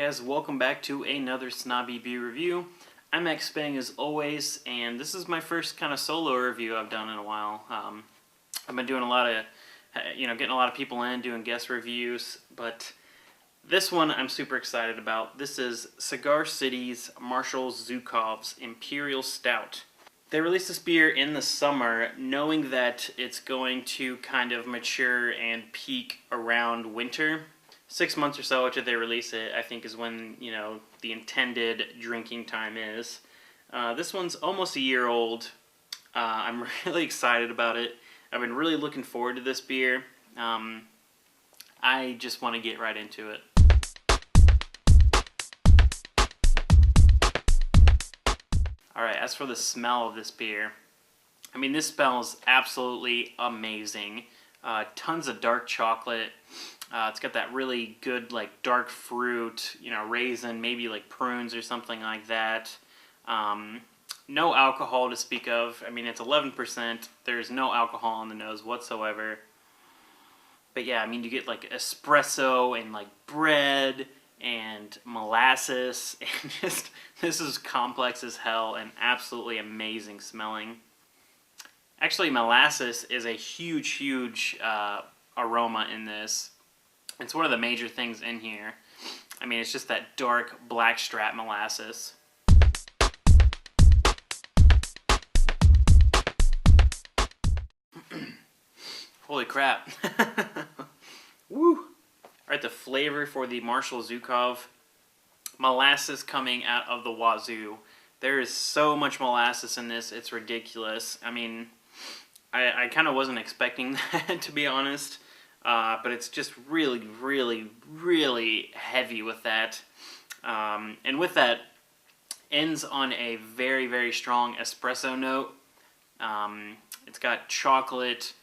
Alright guys, welcome back to another Snobby Beer review. I'm Xpeng as always, and this is my first kind of solo review I've done in a while. I've been doing a lot of, getting a lot of people in, doing guest reviews, but this one I'm super excited about. This is Cigar City's Marshal Zhukov's Imperial Stout. They released this beer in the summer, knowing that it's going to kind of mature and peak around winter. 6 months or so after they release it, I think, is when, the intended drinking time is. This one's almost a year old. I'm really excited about it. I've been really looking forward to this beer. I just want to get right into it. Alright, as for the smell of this beer, this smells absolutely amazing. Tons of dark chocolate. It's got that really good, dark fruit, raisin, maybe prunes or something like that. No alcohol to speak of. It's 11%. There's no alcohol on the nose whatsoever. But yeah, you get espresso and bread and molasses, and this is complex as hell and absolutely amazing smelling. Actually, molasses is a huge aroma in this. It's one of the major things in here. It's just that dark blackstrap molasses. Holy crap. Woo! Alright, the flavor for the Marshal Zhukov. Molasses coming out of the wazoo. There is so much molasses in this, it's ridiculous. I kind of wasn't expecting that, to be honest. But it's just really heavy with that. And with that, ends on a very strong espresso note. It's got chocolate.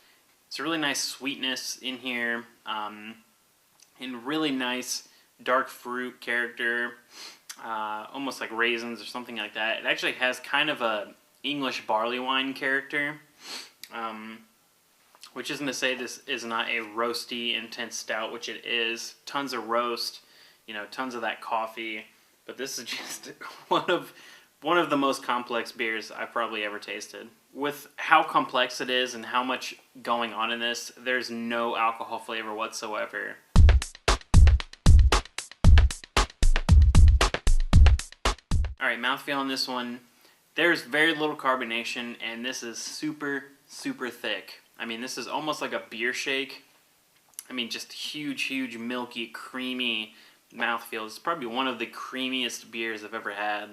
It's a really nice sweetness in here. And really nice dark fruit character. Almost like raisins or something like that. It actually has kind of a English barley wine character. Which isn't to say this is not a roasty, intense stout, which it is. Tons of roast, tons of that coffee. But this is just one of the most complex beers I've probably ever tasted. With how complex it is and how much going on in this, there's no alcohol flavor whatsoever. Alright, mouthfeel on this one. There's very little carbonation, and this is super thick. This is almost like a beer shake. Just huge, milky, creamy mouthfeel. It's probably one of the creamiest beers I've ever had.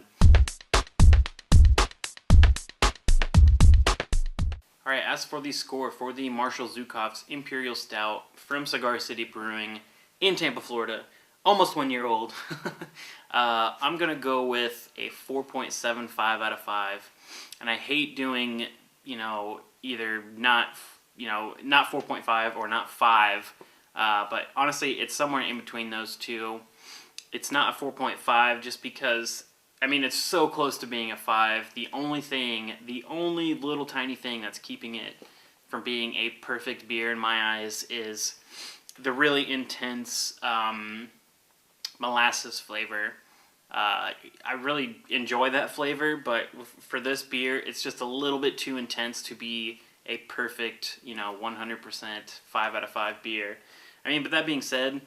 Alright, as for the score for the Marshal Zhukov's Imperial Stout from Cigar City Brewing in Tampa, Florida, almost 1 year old, I'm going to go with a 4.75 out of 5. And I hate doing, either not 4.5 or not 5, but honestly it's somewhere in between those two. It's not a 4.5 just because, it's so close to being a 5. The only little tiny thing that's keeping it from being a perfect beer in my eyes is the really intense molasses flavor. I really enjoy that flavor, but for this beer it's just a little bit too intense to be a perfect, 100% 5 out of 5 beer. But that being said,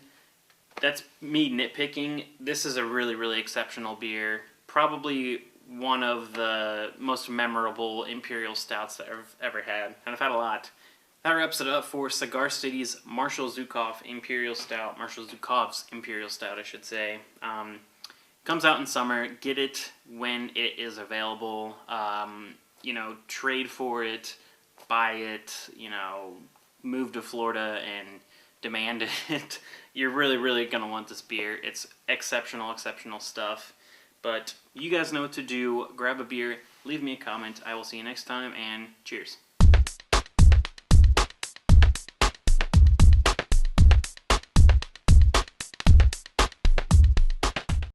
that's me nitpicking. This is a really exceptional beer. Probably one of the most memorable Imperial Stouts that I've ever had. And I've had a lot. That wraps it up for Cigar City's Marshal Zhukov Imperial Stout. Marshal Zhukov's Imperial Stout, I should say. Comes out in summer. Get it when it is available. Trade for it. Buy it, move to Florida and demand it. You're really going to want this beer. It's exceptional stuff. But you guys know what to do. Grab a beer, leave me a comment. I will see you next time, and cheers.